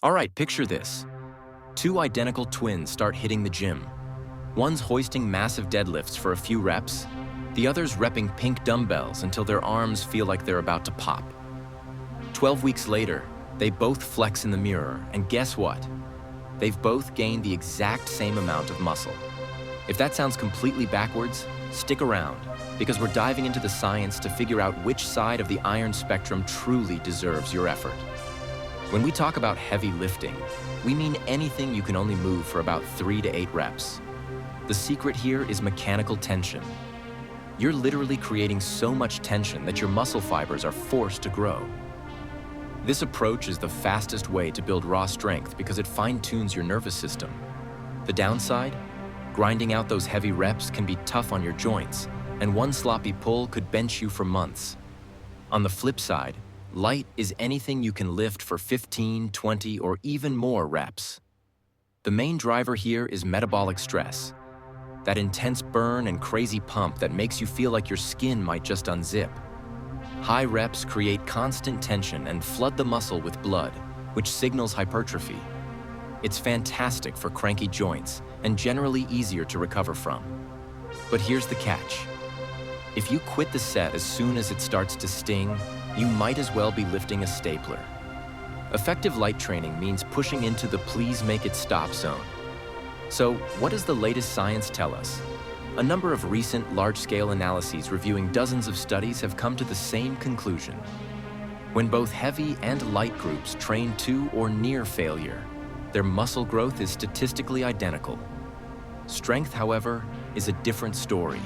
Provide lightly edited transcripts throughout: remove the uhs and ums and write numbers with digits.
All right, picture this. Two identical twins start hitting the gym. One's hoisting massive deadlifts for a few reps, the other's repping pink dumbbells until their arms feel like they're about to pop. 12 weeks later, they both flex in the mirror, and guess what? They've both gained the exact same amount of muscle. If that sounds completely backwards, stick around, because we're diving into the science to figure out which side of the iron spectrum truly deserves your effort. When we talk about heavy lifting, we mean anything you can only move for about 3 to 8 reps. The secret here is mechanical tension. You're literally creating so much tension that your muscle fibers are forced to grow. This approach is the fastest way to build raw strength because it fine-tunes your nervous system. The downside? Grinding out those heavy reps can be tough on your joints, and one sloppy pull could bench you for months. On the flip side, light is anything you can lift for 15, 20, or even more reps. The main driver here is metabolic stress, that intense burn and crazy pump that makes you feel like your skin might just unzip. High reps create constant tension and flood the muscle with blood, which signals hypertrophy. It's fantastic for cranky joints and generally easier to recover from. But here's the catch. If you quit the set as soon as it starts to sting, you might as well be lifting a stapler. Effective light training means pushing into the please make it stop zone. So, what does the latest science tell us? A number of recent large-scale analyses reviewing dozens of studies have come to the same conclusion. When both heavy and light groups train to or near failure, their muscle growth is statistically identical. Strength, however, is a different story.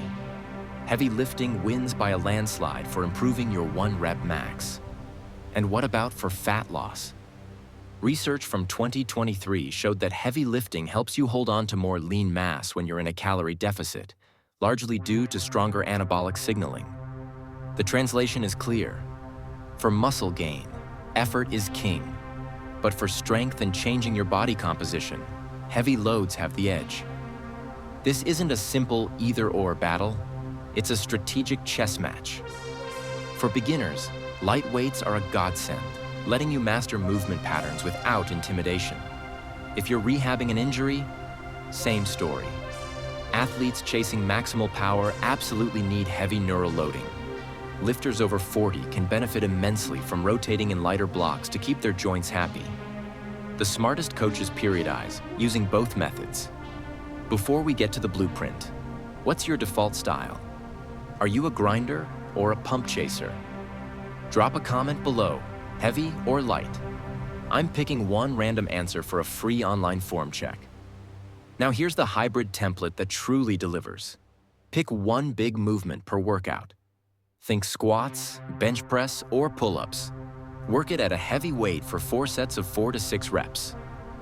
Heavy lifting wins by a landslide for improving your 1-rep max. And what about for fat loss? Research from 2023 showed that heavy lifting helps you hold on to more lean mass when you're in a calorie deficit, largely due to stronger anabolic signaling. The translation is clear. For muscle gain, effort is king. But for strength and changing your body composition, heavy loads have the edge. This isn't a simple either-or battle. It's a strategic chess match. For beginners, light weights are a godsend, letting you master movement patterns without intimidation. If you're rehabbing an injury, same story. Athletes chasing maximal power absolutely need heavy neural loading. Lifters over 40 can benefit immensely from rotating in lighter blocks to keep their joints happy. The smartest coaches periodize, using both methods. Before we get to the blueprint, what's your default style? Are you a grinder or a pump chaser? Drop a comment below, heavy or light. I'm picking one random answer for a free online form check. Now here's the hybrid template that truly delivers. Pick one big movement per workout. Think squats, bench press, or pull-ups. Work it at a heavy weight for 4 sets of 4 to 6 reps.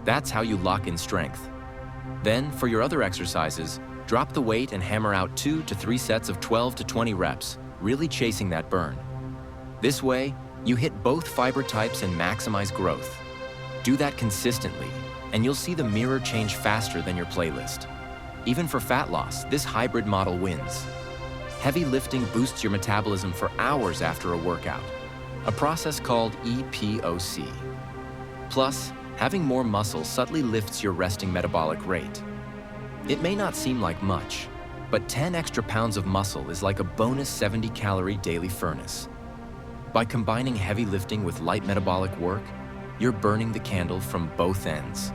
That's how you lock in strength. Then, for your other exercises, drop the weight and hammer out 2 to 3 sets of 12 to 20 reps, really chasing that burn. This way, you hit both fiber types and maximize growth. Do that consistently, and you'll see the mirror change faster than your playlist. Even for fat loss, this hybrid model wins. Heavy lifting boosts your metabolism for hours after a workout, a process called EPOC. Plus, having more muscle subtly lifts your resting metabolic rate. It may not seem like much, but 10 extra pounds of muscle is like a bonus 70-calorie daily furnace. By combining heavy lifting with light metabolic work, you're burning the candle from both ends.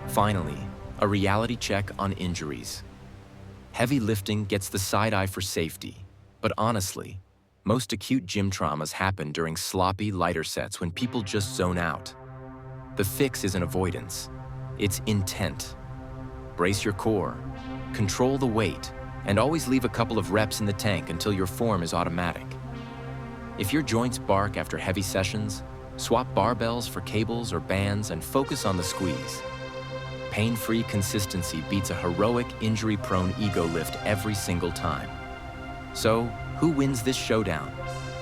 Finally, a reality check on injuries. Heavy lifting gets the side eye for safety, but honestly, most acute gym traumas happen during sloppy, lighter sets when people just zone out. The fix isn't avoidance, it's intent. Brace your core, control the weight, and always leave a couple of reps in the tank until your form is automatic. If your joints bark after heavy sessions, swap barbells for cables or bands and focus on the squeeze. Pain-free consistency beats a heroic, injury-prone ego lift every single time. So, who wins this showdown?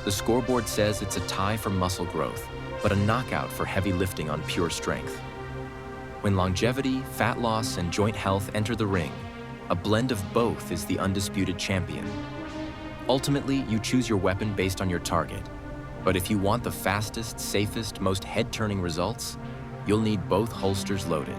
The scoreboard says it's a tie for muscle growth, but a knockout for heavy lifting on pure strength. When longevity, fat loss, and joint health enter the ring, a blend of both is the undisputed champion. Ultimately, you choose your weapon based on your target. But if you want the fastest, safest, most head-turning results, you'll need both holsters loaded.